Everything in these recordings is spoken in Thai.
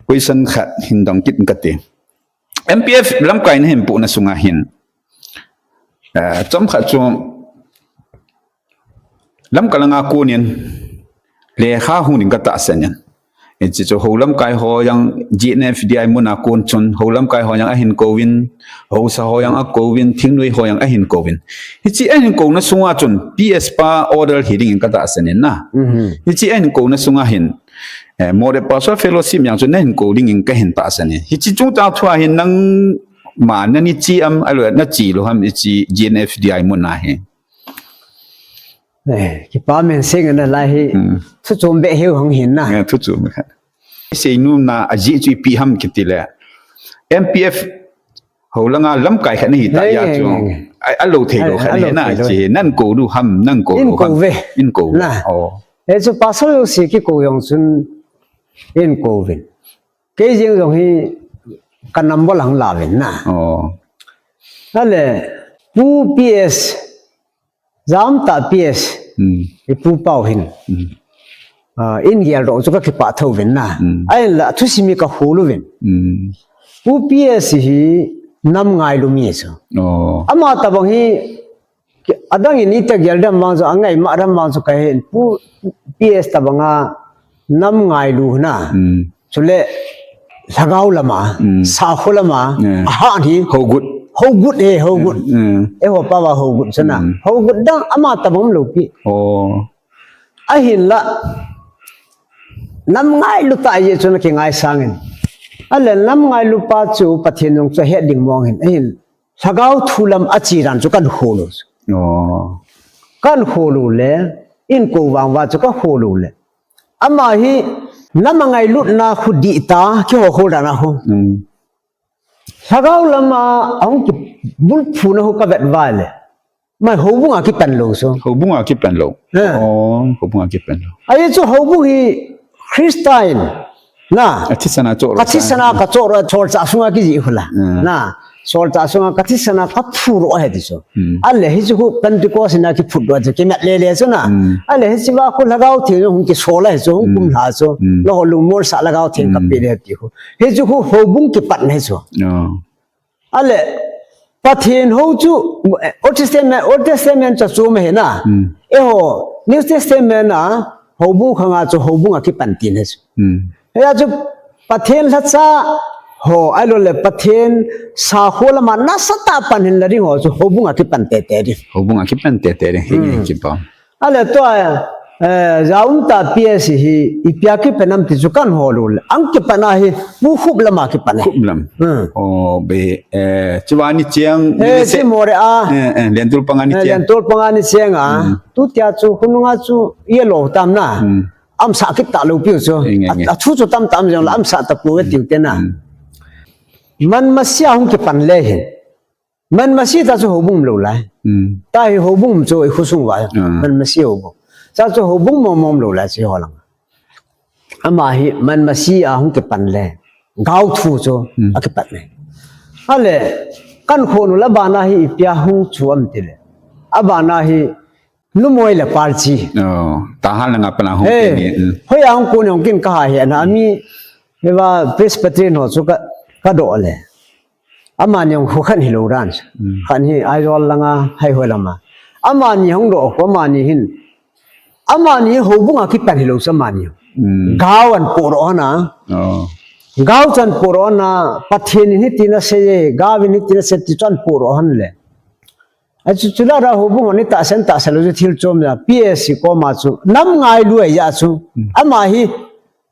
question khat hin dong kit kate MPF lam kai ne pu na sunga hin chom khat chu lam kalanga ko nien le kha hu ning ka ta sanyan chi chu holam kai ho yang GNFDI muna kon chon holam kai ho yang a hin Covid ho sa ho yang a Covid thingnui ho yang a hin Covid hi chi a hin ko na sunga chon PS pa order hearing ka ta sanyan na hi chi a hin ko na sunga hin more pastoral fellowship yang chon na hin ko ding ka hin ta sanyan hi chi chu ta thwa hin nang ma na ni chi am alo na chi lo ham chi GNFDI muna he ki pa men sing na lai hi thu chom be heu hong hin na thu chom kha sei nu na aji chu pi ham kitile MPF holanga lam kai kha ni ta ya chu a lo thei lo kha ni na chi nan ko du ham nan ko in ko ve in ko e chu pa so si ki ko yong chun in ko vin ke jing yong hi kanam bol hang la ven na ale pu PS zam ta PS pu pau hin in gial ro chu ka ki pa thau ven na ai la thu simi ka holu ven pu PS hi nam ngai lu mi so ama ta bang hi adang ini ta gial dam mang so angai ma ram mang so ka hen pu PS ta banga nam ngai lu na chule lagau lama sa khulama ha ni ho good ho good e ho pa wa ho good sana ho good dang ama ta bom lo pi a hin la nam ngai lu ta ye chuna ki ngai sangin ale nam ngai lu pa chu pathin nong cha he ding mong hin a hin lagau thulam achi ran chu kan holo kan holo le in ko wang wa chu ka holo le ama hi nam ngai lu na khu di ta ki ho ho da na ho lagau lama ang ki bul phu na ho ka vet vai le mai ho bunga ki pan lo so ho bunga ki pan lo ho bunga ki pan lo ai chu ho bu hi Christian na athisana ka cho ra chor cha sunga ki ji hula na chor cha sunga ka thisana ka phu ro he di so alle hi chu Pentecost na ki phu do ke mat le le so na alle hi chi ba ko lagau the hung ki sola he so hung kum la so lo lu mor sa lagau the ka pe le ti ho hi chu ho bung ki pan he so ale pathin ho chu Old Testament cha chu me he na e ho New Testament na ho bung khanga chu ho bung ki pan tin he so he chu pathin la cha ho ai lo le pathin sa khola ma na sata pan hin la ri ho chu ho bung ki pan te te ri ho bung ki pan te te ri hi ki pa ale to zaum ta PS hi ipya ki penam ti chu kan ho lo ang ki pana hi bu khub lama ki pan khub lam be chiwani chiang se more a lentul pangani chiang tu tia chu hununga chu ye lo tam na am sa ki ta lo pi chu a chu chu tam jang la am sa ta pu ti te na man ma sia hung ki pan le hin man ma si ta chu ho bum lo lai ta hi ho bum chu khu sung wa man ma si ho bum sa chu ho bum mom lo la si ho lang ama hi man ma si a hung ki pan le gau thu chu a ki pan le ale kan khonu la bana hi pya hung chu am ti le abana hi lu moi la parchi ta han nga pana hung ni hoi ang ko nyong kin ka hi na mi hewa Presbyterian ho chu ka do le ama nyong khu khan hi lo ran khan hi ai rol langa hai hoi lama ama ni hong do ko ma ni hin ama ni ho bunga ki pan hi lo sa ma ni gawan poro na gaw chan poro na pathin ni tina se gawin ni tina se ti chan poro han le achu chula ra ho bunga ni ta sen lo thil chom ya PS ko ma chu nam ngai lu ya chu ama hi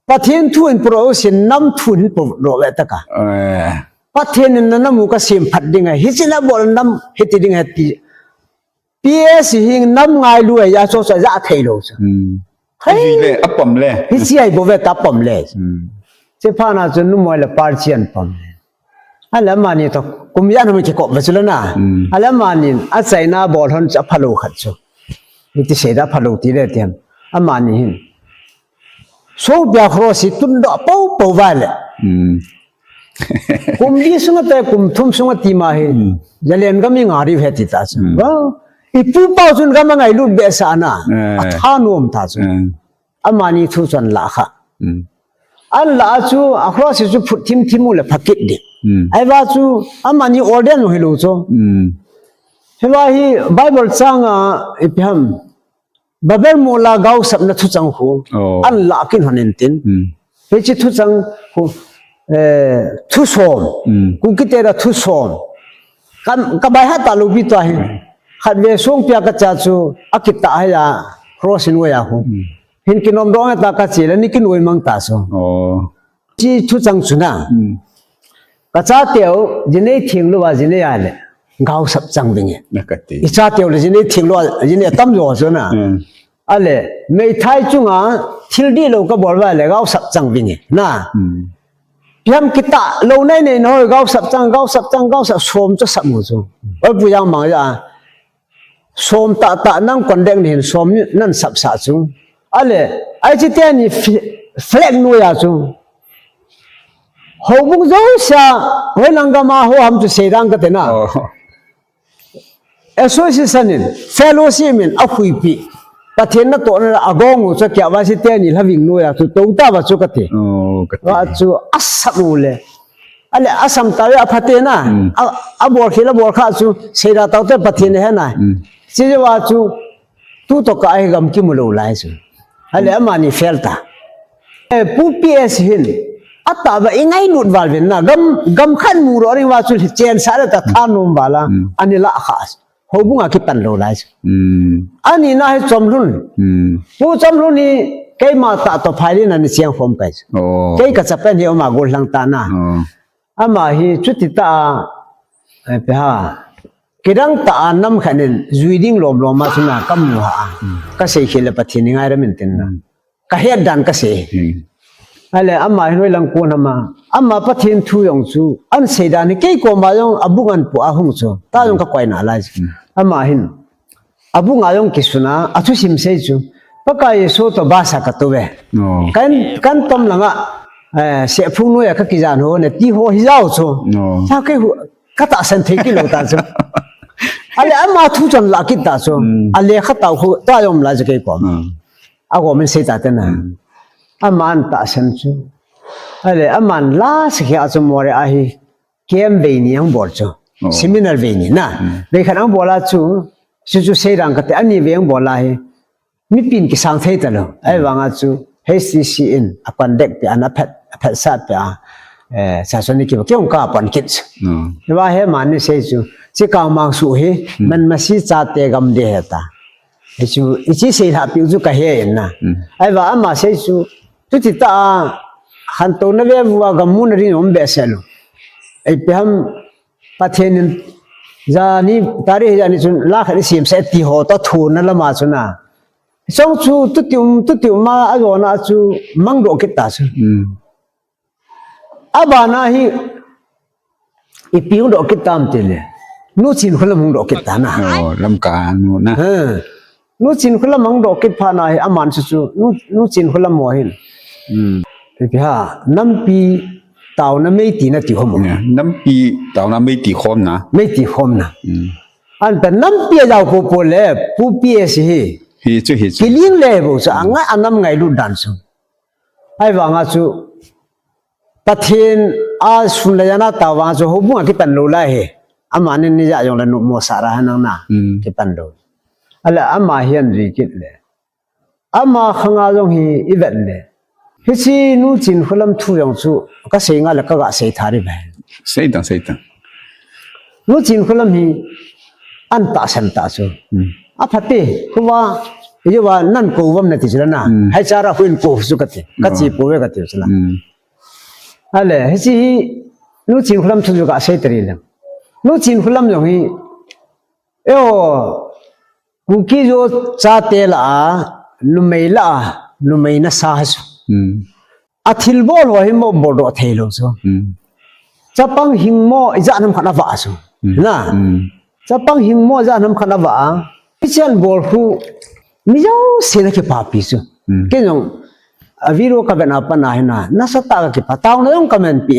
pathin thu in pro sin nam thun pro ro le ta ka pathin na namu ka sim phat dinga hi chila bol nam hiti dinga ti PS hi nam ngai lu ya so sa za thei lo sa hi le apam le hi si ai bo ve ta pam le che pha na chu nu moi la par chian pam ala mani to kum ya nu ki ko ba chula na ala mani a chaina bol hon cha phalo khat chu ni ti se da phalo ti le tiam amani hin so bya khro si tun do po va le kum li sunga ta kum thum sunga ti ma he jalen ga mi ngari he ti ta chu wa ipu pa chun ga ma ngai lu be sa na a tha nom ta chu amani thu chan la kha อันละจูอะครอสจูพุทธิมทิมูเลพักกิดดิ ไอ้ว่าจูอามันนี่ออเดนให้รู้จูเห็นว่าฮีไบเบิลสั่งอีพิมบาเบลมูลาเกาสับนัทุจังหูอันละกินหันเต็นเฮจิทุจังหูทุสอมกูคิดว่าทุสอมกันบายฮัตตาลูบิตัวเห็นขัดเวส่งเปียกจัดจูอากิตตาให้ยาครอสินวยาหูเห็นกินนมร้องตากระจีแล้วนี่กินวยมังตาสูที่ทุจังจุน่ะกระจาเตียวจินเนทิ้งหรือว่าจินเนยอะไรเกาสับจังเป็นไงอีจ้าเตียวเลยจินเนทิ้งหรือว่าจินเนตั้มอยู่ส่วนน่ะอะไรไม่ไทยจุงอ่ะทิลดีเราก็บอกว่าเลยเกาสับจังเป็นไงน่ะพยายามกิตาเราในน้อยเกาสับจังสมจะสับหมดจูว่าพยายามมังจะสมตานั่งคนเด็กนี่เห็นสมนั่นสับสาจูอะไรไอ้ที่เตียนี่แฟลกนัวยาจูเขาบุกจ้าเสียเวลังกามาหัวหำจะเสียดังกันเถอะนะเอสโซซิชันน์เฟลโลชิมินอาคุยปีประเทศนั้นตัวนั้นอากงจะเกี่ยวว่าสิเตียนี่ลาวิ่งนัวยาจูตัวตาว่าจูกันเถอะว่าจูอัศมูเลยอะไรอัศมตาเวอพัฒนาบัวขีละบัวข้าจูเสียดาวเตประเทศนี้ให้ไหนเสียว่าจูตู้ตกไอ้กำกิมุลูไลจูอะไรอามานี่เฟลตาผู้พีเอสหินอัตตาว่าเองไงนุดวาลเวนนะกำขันมูรอริวาสุลเจนสารตะทานุมบาลาอันนี้ละข้าสเขาบุ้งอาคิปันโลไลส์อันนี้น่าให้จอมรุ่นผู้จอมรุ่นนี้ใครมาตัดต่อภายในนั้นเสียงฟอมกันใครก็จะเป็นที่ออกมาโกลังตานะอามาฮีจุดที่ตาเปล่ากิรังตาน้ำขันจุยดิ้งลมมาสุนัขกำมือหาก็เสียขีดปฏินิงไงเราไม่ตินนะก็เฮ็ดดันก็เสียอะไรอามาเห็นว่าลังกูนามาอามาปะเทียนทุยองจูอันเสียดานี่เกี่ยกมาองอบุงันปูอาหงจูตาองก็คอยน่าไล่อามาเห็นอบุงอาองกิสุนาอัตุสิมเซจูปะกายโซตบาสักตัวเวกันต้มหลังอ่ะเสียฟุ้งนู้ยก็กิจานหัวเนี่ยที่หัวหิ้วจูถ้าแค่ก็ตัดเส้นที่กิโลตาจูอะไรอามาทุจันลักกิตาจูอะไรข้าตาหัวตายอมไล่จะเกี่ยกว่าอากูมันเสียตาเต็นนะอามันตัดเส้นจูอะไรอามันลาสเกี่ยจูมัวเรอาฮีเกมเวนียังบอลจูเซมินาร์เวนีนะเวขันอังบอลาจูจูเสียดังกันแต่อันนี้เวงบอลาฮีมีปีนกิสังเทตลอดไอ้วางอาจูเฮสซีซีอินอควันเด็กไปอันนั้นเพชรสัตว์ไปศาสนิกว่าเกี่ยวกับปันคิดว่าเฮมันนี่เสียจูที่กางมังสูเฮมันมาซีจัดเตกำเดียตาไอ้จูไอ้ที่เสียหาพิวจูก็เห็นนะไอ้ว่าอามาเสียจูทุกที่ตาขันโตนเวว่ากัมมุนรินอมเบสเซลไอ้เพิ่มประเทศนึงจานี่ตารีจานี่จุนลากให้สิมเสติโหตทูนั่นละมาจุนะสองจูตุติวมาอาโกนาจูมังโดกิตาจูอาบานาฮีอีพิวโดกิตามติเลนูจินคนละมังโดกิตานะลำกานูนะนูจินคนละมังโดกิพานาฮีอามันจูนูจินคนละมัวหินพี่ฮะน้ำปีเต่าน้ำไม่ตีนะติวหมดน้ำปีเต่าน้ำไม่ตีคมนะไม่ตีคมนะอันเป็นน้ำปียาวปูปูเล่ปูปีเอสิกิลิงเล่บุษอ่างอันน้ำไงรูดันซูไอ้วางอาจูปะเทนอาสุนเลยนะตาวางจูหุบุงที่เป็นโลไลเฮอามานี่นี่จะยองเลยนุโมสาระนังนะที่เป็นโลอะไรอามาเฮียนริกิตเลยอามาขังอาจงฮีอีเวนเลยฮิซีนูจินคนลำทุยองจูก็เสียงอะไรก็เสียทาริบเสียตังนูจินคนลำฮีอันตาเซนตาจูอาพัตติคือว่าอีว่านั่นกูว่ามันติดแล้วนะให้จาระหุ่นกูสุกัดกัดจีปูเวกัดติดแล้วอะไรฮิซีนูจินคนลำทุยก็เสียตรีเลยนูจินคนลำยองฮีเออกูคิดว่าชาเตล่านุไม่ล่านุไม่น่าสาสอาทิลบอลว่าหิมบอดเทโลซูจะปังหิงโมจะนำขนาดว่าซูนะจะปังหิงโมจะนำขนาดว่าพิจารณาบอลคู่มิจฉาเสียนักปาปิซูแค่ยังวิโรกับเป็นapaนะนะน่าสตากกับตาวนั่งคอมเมนต์ปี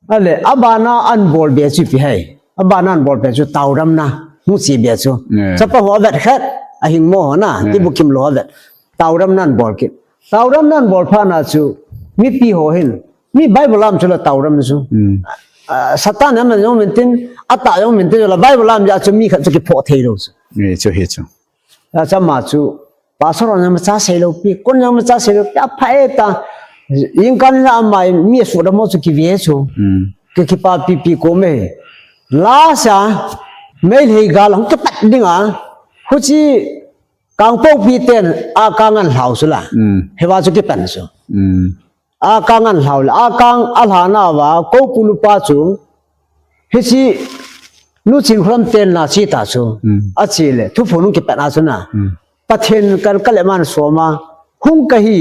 อะไรอับานาอันบอลเบียจูปีให้อับานาอันบอลเบียจูตาวรำนะมุสีเบียจูจะปังหัวแบบแค่หิงโมนะที่บุกิมโลแบบตาวรำนั่นบอลกิต ตาวรำนั่นบอลพานาจูมีปีโหเห็นมีไบเบิลลามจุลตาวรำจูสตานนั้นยอมเป็นอัตตายอมเป็นจุลไบเบิลลามจะจูมีขัดจะกิพอเทโรจู เจ้าเฮ็ดจัง แล้วจะมาจูภาษาเราเนี่ยมันจะเสลปีคนเนี่ยมันจะเสลปีอ่ะพายตายิงกันละไม่มีสุดมั่งจูกิเวจูกิปาปีโกเมลาซาไม่เลยกาลังก็ปัดดิ้งอ่ะคุชิกางปกปีเต็นอากังอันเหล่าสุละเฮวาจูกิปันจูอากังอันเหล่าละอากังอัลหานาวะกูปุลุปาจูเฮชินูจิงครัมเต็นนาชีตาจูอาชีเลทุกคนนุกิปันอาจูนะปัทเทนกันกัลเลมันสวมาหุงกะฮี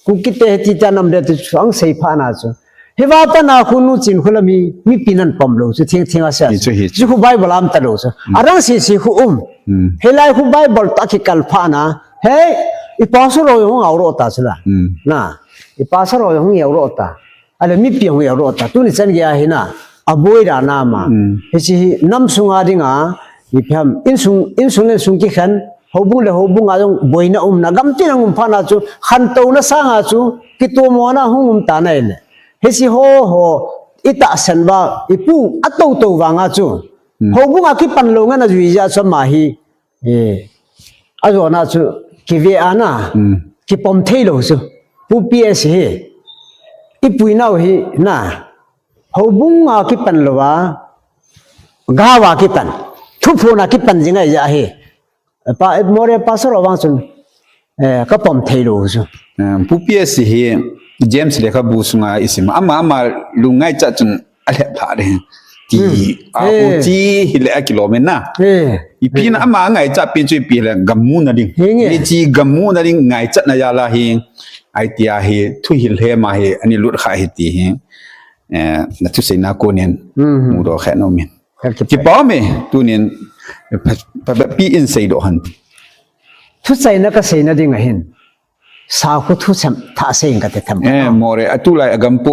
กูกิเตติจานำเดตุสังเสพานาจูเฮวาปนาคุณนูจิงคุลมีปีนันปอมโลจูเทียงอาเซียจูคุไบเบิลามตะโลจูอารังสีคุเฮลัยคุไบเบิลตะกิกัลพานะเฮ้อีปัสโรยงเอาโรตาสุละนะอีปัสโรยงเอาโรตาอะไรมีปียงเอาโรตาตุนิจันเกียหินะอบุยรานามาเฮชิน้ำสุงอาดิงาอีพยามอินสุงเลสุงกิขันหูบุงเลยหูบุงอาจงบอยนะนะกัมตินังพานาจูขันโตนะสางอาจูกิตัวมัวนะหุงตานะเอเลเฮชิโฮอิตาสันบาอีปูอัตโตวางอาจูหูบุงอาคิปันโลงันอาจูอิจาสมาฮีอาจูนะจูกิเวอานะกิปอมเทโลจูปูปีเอสเฮอีปุยนาฮีนะหูบุงอาคิปันโลวากาวาคิปันทุกโฟนาคิปันจิงไงจะเฮปาโมเรปัสโรวังจูก็ปอมเทโลจูผู้เปียสิเฮเจมส์เลขาบูสุงาอิสิมาอามาลุงไงจะจนอะไรผ่าเดที่อาโอจีฮิเลกิโลเมตรนะอีพีนะอามาไงจะเป็นช่วยปีละกัมมูนะดินี่จีกัมมูนะดิไงจะนายาลาเฮไอตีอาเฮทุฮิลเฮมาเฮอันนี้ลุดขาเฮตีเฮนัทุเสนาโกเนียนมูโดแค่นอมินที่ป้อมเอตุเนียนปีอินไซด์หันทุเสนาก็เสนาดิงเห็นสาวคุทุสัมท่าเสียงกันแต่ทำมอเรอตุไลอกัมปุ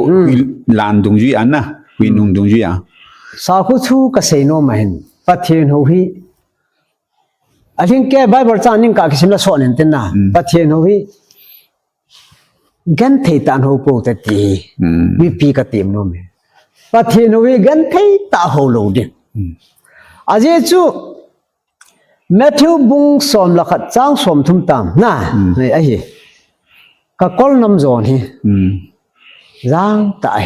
ลานดุงจุยอันนะวินุงดุงจุยอ่ะสาวคุทุก็เสนอมาเห็นปัทเทนหูฮีอันนี้แกไบเบิลจานิงกาคิมละสอนเห็นเต็นนะปัทเทนหูฮีกันเทตันหูโปรตตีมีปีกติมโนเมปัทเทนหูฮีกันเทตาหูโลดิอาเจจูแมทธิวบุงสอมละขัดจ้างสอมทุ่มตามน่ะนี่ไอ้ก็กอลน้ำจอนฮีร่างตาย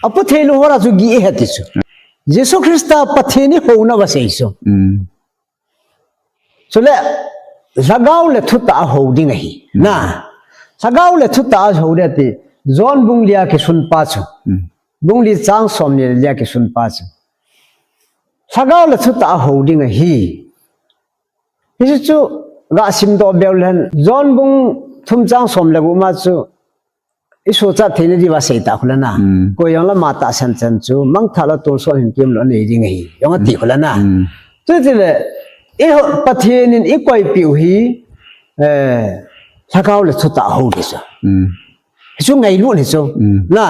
อพเทนุหัวเราจะกี่เหตุสุเยซูคริสต์อพเทนิหัวน่ะว่าเสียสุสุเลสักเอาเลทุตาหัวดิ้งฮีน่ะสักเอาเลทุตาหัวเดติจอนบุงเลียกิสุนปัจจุบุงลีจ้างสอมเลียกิสุนปัจจุสักเอาเลทุตาหัวดิ้งฮีนี่จู่กาสิมโตเบลเลนจอนบุงทุ่มจ้างสมเลกุมาจูอิสุจัดเทนีดีว่าเสียตาคนละนะก็ยังละมาตาสันสันจูมังทาละตัวส่วนหินเกมละนี่ยังไงยังตีคนละนะจู่ที่เลยอีปะเทนินอีกวยปิวฮีถ้าเขาเลยสุดตาหูดิจ้ะจู่ไงรู้นี่จ้ะนะ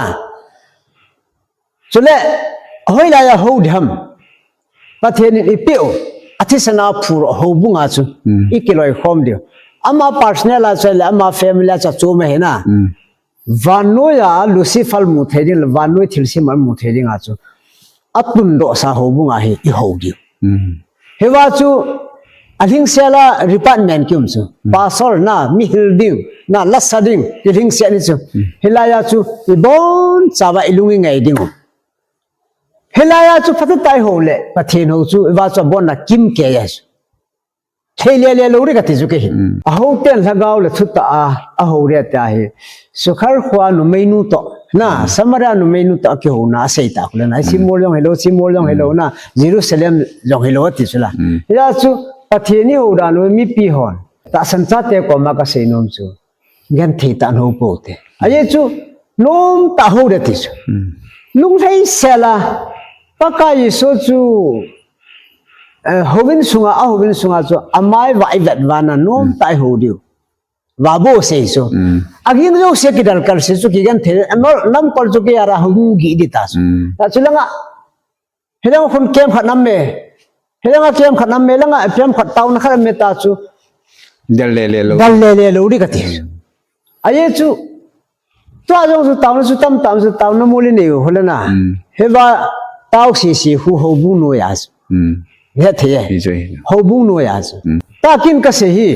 จู่เลยเฮ้ยลายหูดิฮัมปะเทนินอีปิวอาทิตย์สนาพูดหูบุงอาจูอีกิโลอีกคอมเดียวอามาพาร์ทเนอร์ละใช่เลยอามาแฟมิลี่จะจูไม่เห็นนะวันนู้ยลูซิฟัลมุทเฮดิงวันนู้ยทิลซิมันมุทเฮดิงอาจูอัตุนโดสาหูบุงอาเฮอีหูดิวเฮวาจูอันหิงเซล่าริปันแมนคิมจูพาสอลน่ะมิฮิลดิงน่ะลัสซาดิงอีหิงเซนี่จูเฮลายาจูอีบอนซาบะอีลุงไงดิงเฮลายาจูพัฒนาโหเล่ปะเทนโหจูอีวาจูบอนน่ะกิมเกยาจูเทเลียเลียลูริกติจุกเฮอาหูเต็นสักเอาเลยทุตอาหูเรียตาเฮสุขารขวานุไม่นุโตนะสมรานุไม่นุโตกิโหน่าเสียตาคนละนะซิโมลยองเฮโลซิโมลยองเฮโลนะเยรูซาเล็มยองเฮโลติจุละยาจูปะเทนิหูดานุมีปีหอนตาสันจัตเตก็มากระเซนอมจูยันเทตันหูโปเตอาเยจูลุงตาหูเรติจูลุงไทยเซลาปะกายโซจูHovin sunga so amai vai vet vana nom tai ho diu va bo se so agin jo se kidal kar se so kigan the nam kol so ki ara hung gi di ta so ta chulanga hedang khon kem khanam me hedang kem khanam me langa kem khat taw na khar me ta chu dal le lo ri ka ti ayechu tua jong su tam su taw na muli ne ho la na he ba taw si hu ho bu no ya su he the hi joi ho bu no ya su ta kin ka se hi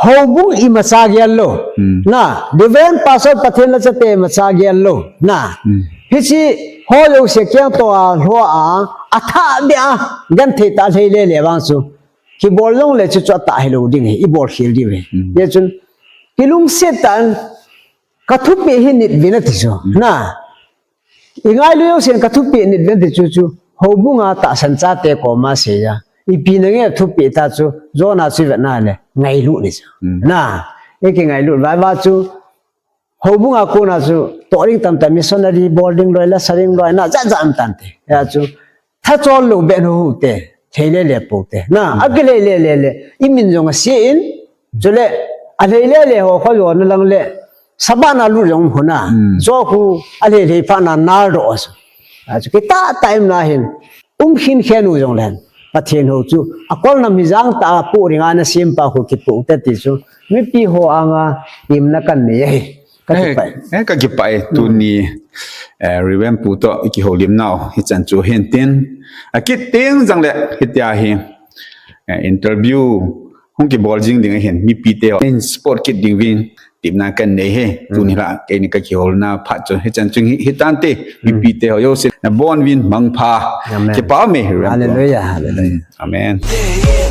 ho bu I ma sa gyal lo na diven pasot pathen la chate ma sa gyal lo na hi chi ho yo se kyang to a ho a atha dia gan the ta le le bang su ki bol long le chu cha ta hi lo ding hi I bol khil di we ye chun kilung setan kathup pe hi nit vina ti so na ingai lu yo sen kathup pe nit vin ti chu hobunga ta san cha te ko ma se ya I pi na nge thup pe ta chu zo na chi va na le ngai lu ni so na e ke ngai lu ba chu hobunga ko na chu to ring tam tam missionary boarding loi la saring loi na za am tan te ya chu tha chol lu be no hu te thele le po te na agile le I min jong se in jole ale le ho kho yo na lang le sabana lu jong huna zo ku ale le pa na na ro so chu ke ta time na hin khin khenu jong len pathen ho chu akol na mi jang ta pu ringa na sim pa khu ki pu ta ti chu mi pi ho anga tim na kan ne ka ti pai ka ki pai tu ni revamp pu to ki holim now hi chan chu hen tin a ki ting jang le hi tia hi interview hung ki ball jing ding hen mi pi te in sport kit ding win tim na kan ne he tu ni la ke ni ka ki hol na pha chu hi chan chung hi tan te mi pi te ho yo se na bon win mang pha ki pa me hallelujah amen Yeah, yeah.